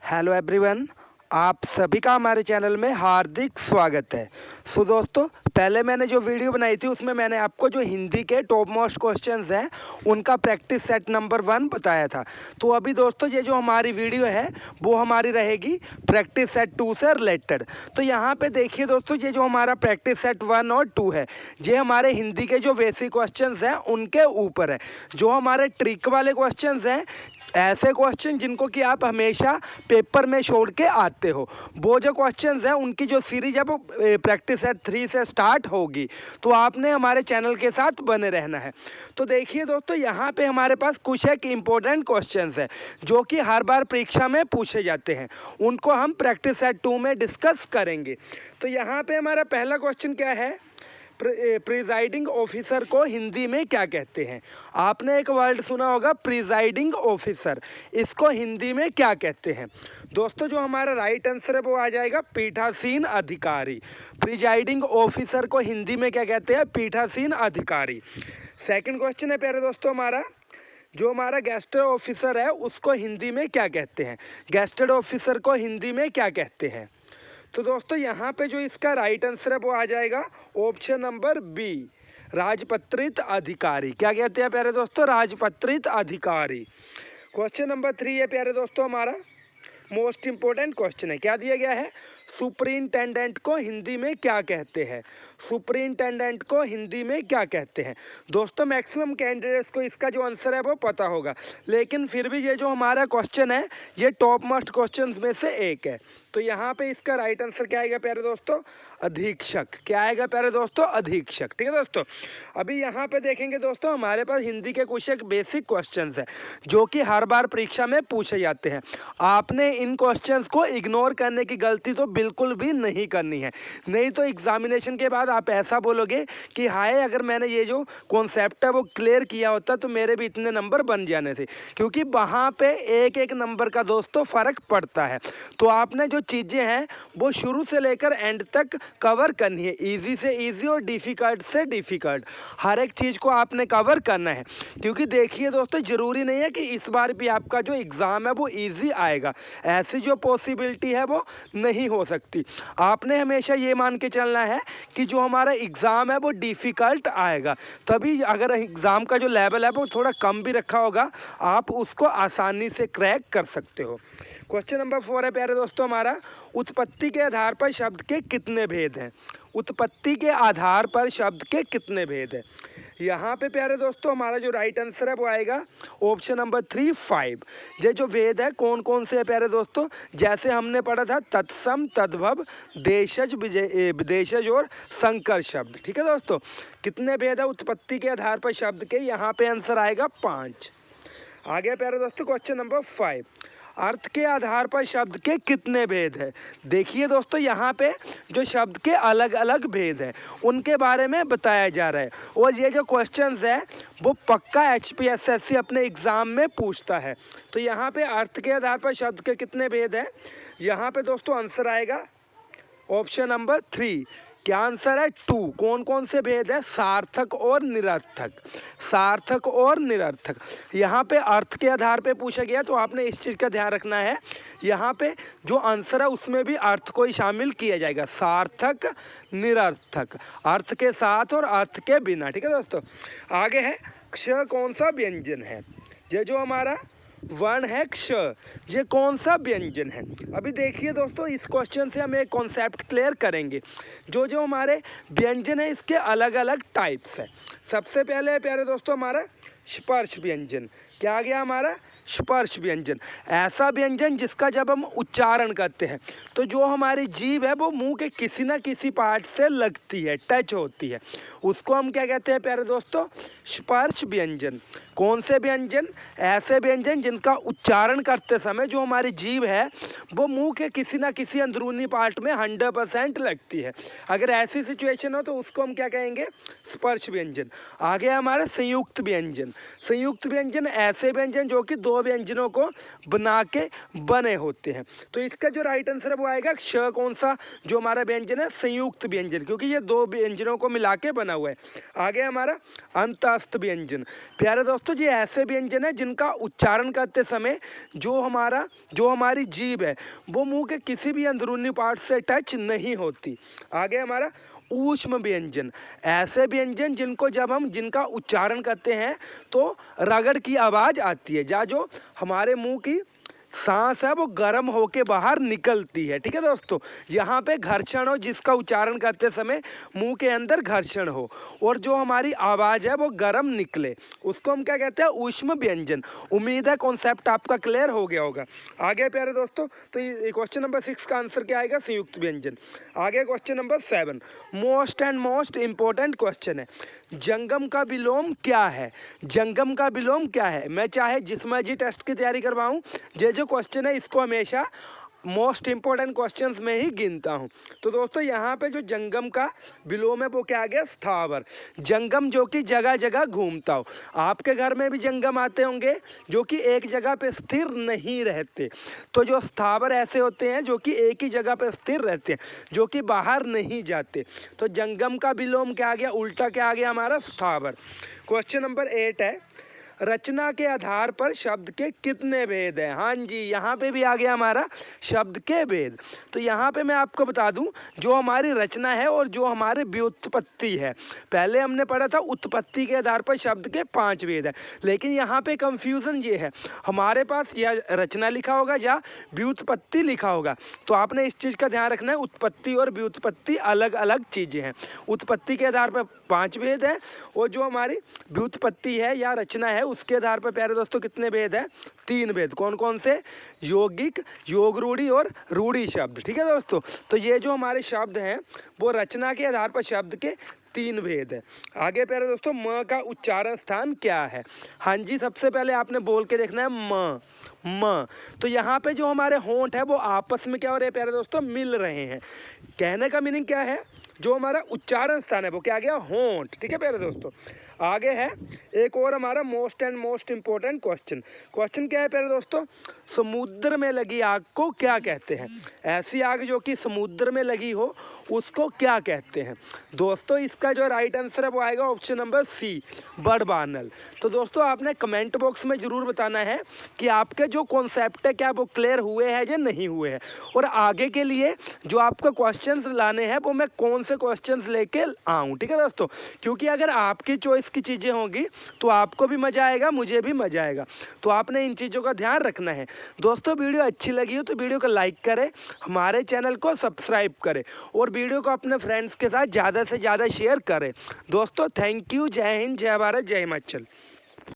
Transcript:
Hello everyone, आप सभी का हमारे चैनल में हार्दिक स्वागत है। सो दोस्तों, पहले मैंने जो वीडियो बनाई थी उसमें मैंने आपको जो हिंदी के टॉप मोस्ट क्वेश्चंस हैं उनका प्रैक्टिस सेट नंबर 1 बताया था। तो अभी दोस्तों ये जो हमारी वीडियो है वो हमारी रहेगी प्रैक्टिस सेट 2 से रिलेटेड। तो यहाँ पे देखिए दोस्तों, ये जो हमारा प्रैक्टिस सेट 1 और 2 है ये हमारे हिंदी के जो बेसिक क्वेश्चंस हैं उनके ऊपर है। जो हमारे ट्रिक वाले क्वेश्चंस हैं, ऐसे क्वेश्चन जिनको कि आप हमेशा पेपर में छोड़ के आते हो, वो जो क्वेश्चंस हैं उनकी जो सीरीज है वो प्रैक्टिस सेट 3 से स्टार्ट होगी। तो आपने हमारे चैनल के साथ बने रहना है। तो देखिए दोस्तों, यहाँ पे हमारे पास कुछ एक इम्पोर्टेंट क्वेश्चंस है जो कि हर बार परीक्षा में पूछे जाते हैं, उनको हम प्रैक्टिस सेट 2 में डिस्कस करेंगे। तो यहाँ पे हमारा पहला क्वेश्चन क्या है, प्रिजाइडिंग ऑफिसर को हिंदी में क्या कहते हैं। आपने एक वर्ड सुना होगा प्रिजाइडिंग ऑफिसर, इसको हिंदी में क्या कहते हैं। दोस्तों जो हमारा राइट आंसर है वो आ जाएगा पीठासीन अधिकारी। प्रिजाइडिंग ऑफिसर को हिंदी में क्या कहते हैं, पीठासीन अधिकारी। सेकंड क्वेश्चन है प्यारे दोस्तों हमारा, जो हमारा गेस्टेड ऑफिसर है उसको हिंदी में क्या कहते हैं। गेस्टेड ऑफिसर को हिंदी में क्या कहते हैं। तो दोस्तों यहाँ पे जो इसका राइट आंसर है वो आ जाएगा ऑप्शन नंबर बी, राजपत्रित अधिकारी। क्या कहते हैं प्यारे दोस्तों, राजपत्रित अधिकारी। क्वेश्चन नंबर 3 है प्यारे दोस्तों हमारा, मोस्ट इंपॉर्टेंट क्वेश्चन है। क्या दिया गया है, सुपरिंटेंडेंट को हिंदी में क्या कहते हैं। सुपरिंटेंडेंट को हिंदी में क्या कहते हैं। दोस्तों मैक्सिमम कैंडिडेट्स को इसका जो आंसर है वो पता होगा, लेकिन फिर भी ये जो हमारा क्वेश्चन है ये टॉप मोस्ट क्वेश्चन में से एक है। तो यहाँ पे इसका राइट आंसर क्या आएगा प्यारे दोस्तों, अधीक्षक। क्या आएगा प्यारे दोस्तों, अधीक्षक। ठीक है दोस्तों, अभी यहाँ पे देखेंगे दोस्तों हमारे पास हिंदी के कुछ एक बेसिक क्वेश्चंस हैं जो कि हर बार परीक्षा में पूछे जाते हैं। आपने इन क्वेश्चंस को इग्नोर करने की गलती तो बिल्कुल भी नहीं करनी है, नहीं तो एग्जामिनेशन के बाद आप ऐसा बोलोगे कि हाय अगर मैंने ये जो कॉन्सेप्ट है वो क्लियर किया होता तो मेरे भी इतने नंबर बन जाने थे। क्योंकि वहाँ पे एक एक नंबर का दोस्तों फ़र्क पड़ता है। तो आपने जो चीज़ें हैं वो शुरू से लेकर एंड तक कवर करनी है, इजी से इजी और डिफ़िकल्ट से डिफ़िकल्ट, हर एक चीज़ को आपने कवर करना है। क्योंकि देखिए दोस्तों, ज़रूरी नहीं है कि इस बार भी आपका जो एग्ज़ाम है वो इजी आएगा, ऐसी जो पॉसिबिलिटी है वो नहीं हो सकती। आपने हमेशा ये मान के चलना है कि जो हमारा एग्ज़ाम है वो डिफ़िकल्ट आएगा, तभी अगर एग्ज़ाम का जो लेवल है वो थोड़ा कम भी रखा होगा आप उसको आसानी से क्रैक कर सकते हो। क्वेश्चन नंबर 4 है प्यारे दोस्तों हमारा, उत्पत्ति के आधार पर शब्द के कितने भेद हैं। उत्पत्ति के आधार पर शब्द के कितने भेद हैं। यहाँ पे प्यारे दोस्तों हमारा जो राइट आंसर है वो आएगा ऑप्शन नंबर 3 5। ये जो भेद है कौन कौन से है प्यारे दोस्तों, जैसे हमने पढ़ा था तत्सम, तद्भव, देशज, विदेशज और संकर शब्द। ठीक है दोस्तों, कितने भेद है उत्पत्ति के आधार पर शब्द के, यहाँ पे आंसर आएगा 5। आगे प्यारे दोस्तों क्वेश्चन नंबर 5, अर्थ के आधार पर शब्द के कितने भेद हैं। देखिए दोस्तों यहाँ पे जो शब्द के अलग अलग भेद हैं उनके बारे में बताया जा रहा है, और ये जो क्वेश्चंस है वो पक्का HPSSC अपने एग्ज़ाम में पूछता है। तो यहाँ पे अर्थ के आधार पर शब्द के कितने भेद हैं, यहाँ पे दोस्तों आंसर आएगा ऑप्शन नंबर 3। क्या आंसर है 2। कौन कौन से भेद है, सार्थक और निरर्थक। सार्थक और निरर्थक, यहाँ पे अर्थ के आधार पे पूछा गया तो आपने इस चीज़ का ध्यान रखना है, यहाँ पे जो आंसर है उसमें भी अर्थ को ही शामिल किया जाएगा, सार्थक निरर्थक, अर्थ के साथ और अर्थ के बिना। ठीक है दोस्तों, आगे है क्ष कौन सा व्यंजन है। ये जो हमारा वर्ण है क्ष, ये कौन सा व्यंजन है। अभी देखिए दोस्तों, इस क्वेश्चन से हम एक कॉन्सेप्ट क्लियर करेंगे। जो जो हमारे व्यंजन है इसके अलग अलग टाइप्स है। सबसे पहले है प्यारे दोस्तों हमारा स्पर्श व्यंजन। क्या आ गया हमारा, स्पर्श व्यंजन, ऐसा व्यंजन जिसका जब हम उच्चारण करते हैं तो जो हमारी जीभ है वो मुंह के किसी ना किसी पार्ट से लगती है, टच होती है, उसको हम क्या कहते हैं प्यारे दोस्तों, स्पर्श व्यंजन। कौन से व्यंजन, ऐसे व्यंजन जिनका उच्चारण करते समय जो हमारी जीभ है वो मुंह के किसी ना किसी अंदरूनी पार्ट में 100% लगती है। अगर ऐसी सिचुएशन हो तो उसको हम क्या कहेंगे, स्पर्श व्यंजन। आगे हमारा संयुक्त व्यंजन। संयुक्त व्यंजन ऐसे व्यंजन जो कि दो दो व्यंजनों को बना के बने होते हैं। तो इसका जो राइट आंसर है वो आएगा श। कौन सा जो हमारा व्यंजन है? संयुक्त व्यंजन, क्योंकि ये दो व्यंजनों को मिला के बना हुआ है। आगे हमारा अंतस्थ व्यंजन। प्यारे दोस्तों, ये ऐसे व्यंजन है जिनका उच्चारण करते समय जो हमारी जीभ है वो मुंह के किसी भी अंदरूनी पार्ट से टच नहीं होती। आगे हमारा ऊष्म व्यंजन। ऐसे व्यंजन जिनका उच्चारण करते हैं तो रगड़ की आवाज़ आती है, जहाँ जो हमारे मुंह की सांस है वो गर्म होके बाहर निकलती है। ठीक है दोस्तों, यहाँ पे घर्षण हो, जिसका उच्चारण करते समय मुंह के अंदर घर्षण हो और जो हमारी आवाज़ है वो गर्म निकले, उसको हम क्या कहते हैं? ऊष्म व्यंजन। उम्मीद है कॉन्सेप्ट आपका क्लियर हो गया होगा। आगे प्यारे दोस्तों, तो ये क्वेश्चन नंबर 6 का आंसर क्या आएगा? संयुक्त व्यंजन। आगे question number 7 most important question है। जंगम का विलोम क्या है? जंगम का विलोम क्या है? मैं चाहे जिस मर्जी टेस्ट की तैयारी करवाऊं, जो क्वेश्चन है इसको हमेशा मोस्ट इंपॉर्टेंट क्वेश्चंस में ही गिनता हूं। तो दोस्तों यहाँ पे जो जंगम का विलोम है वो क्या आ गया? स्थावर। जंगम जो कि जगह जगह घूमता हो। आपके घर में भी जंगम आते होंगे जो कि एक जगह पे स्थिर नहीं रहते। तो जो स्थावर ऐसे होते हैं जो कि एक ही जगह पे स्थिर रहते हैं, जो कि बाहर नहीं जाते। तो जंगम का विलोम क्या आ गया? उल्टा क्या आ गया हमारा? स्थावर। क्वेश्चन नंबर 8 है, रचना के आधार पर शब्द के कितने भेद हैं? हाँ जी, यहाँ पे भी आ गया हमारा शब्द के भेद। तो यहाँ पे मैं आपको बता दूं, जो हमारी रचना है और जो हमारे व्युत्पत्ति है, पहले हमने पढ़ा था उत्पत्ति के आधार पर शब्द के 5 भेद है, लेकिन यहाँ पे कंफ्यूजन ये है, हमारे पास या रचना लिखा होगा या व्युत्पत्ति लिखा होगा। तो आपने इस चीज़ का ध्यान रखना है, उत्पत्ति और व्युत्पत्ति अलग अलग चीज़ें हैं। उत्पत्ति के आधार पर 5 भेद है और जो हमारी व्युत्पत्ति है या रचना है उसके आधार पर प्यारे दोस्तों कितने भेद हैं? 3 भेद। कौन कौन से? यौगिक, योग रूढ़ी और रूढ़ी शब्द। ठीक है दोस्तों, तो ये जो हमारे शब्द हैं वो रचना के आधार पर शब्द के 3 भेद है। आगे प्यारे दोस्तों, म का उच्चारण स्थान क्या है? हाँ जी, सबसे पहले आपने बोल के देखना है म। तो यहाँ पे जो हमारे होंठ है वो आपस में क्या हो रहे हैं प्यारे दोस्तों? मिल रहे हैं। कहने का मीनिंग क्या है? जो हमारा उच्चारण स्थान है वो क्या आ गया? होंठ। ठीक है प्यारे दोस्तों, आगे है एक और हमारा मोस्ट इंपॉर्टेंट क्वेश्चन क्या है प्यारे दोस्तों? समुद्र में लगी आग को क्या कहते हैं? ऐसी आग जो कि समुद्र में लगी हो उसको क्या कहते हैं? दोस्तों इसका जो राइट आंसर है वो आएगा ऑप्शन नंबर सी, बड़बानल। तो दोस्तों आपने कमेंट बॉक्स में ज़रूर बताना है कि आपके जो कॉन्सेप्ट है क्या वो क्लियर हुए हैं या नहीं हुए हैं, और आगे के लिए जो आपको क्वेश्चंस लाने हैं वो मैं कौन से क्वेश्चंस लेके आऊँ। ठीक है दोस्तों, क्योंकि अगर आपकी चॉइस की चीज़ें होंगी तो आपको भी मज़ा आएगा, मुझे भी मज़ा आएगा। तो आपने इन चीज़ों का ध्यान रखना है। दोस्तों वीडियो अच्छी लगी हो तो वीडियो को लाइक करें, हमारे चैनल को सब्सक्राइब करें और वीडियो को अपने फ्रेंड्स के साथ ज़्यादा से ज़्यादा शेयर करें। दोस्तों थैंक यू। जय हिंद, जय भारत, जय हिमाचल।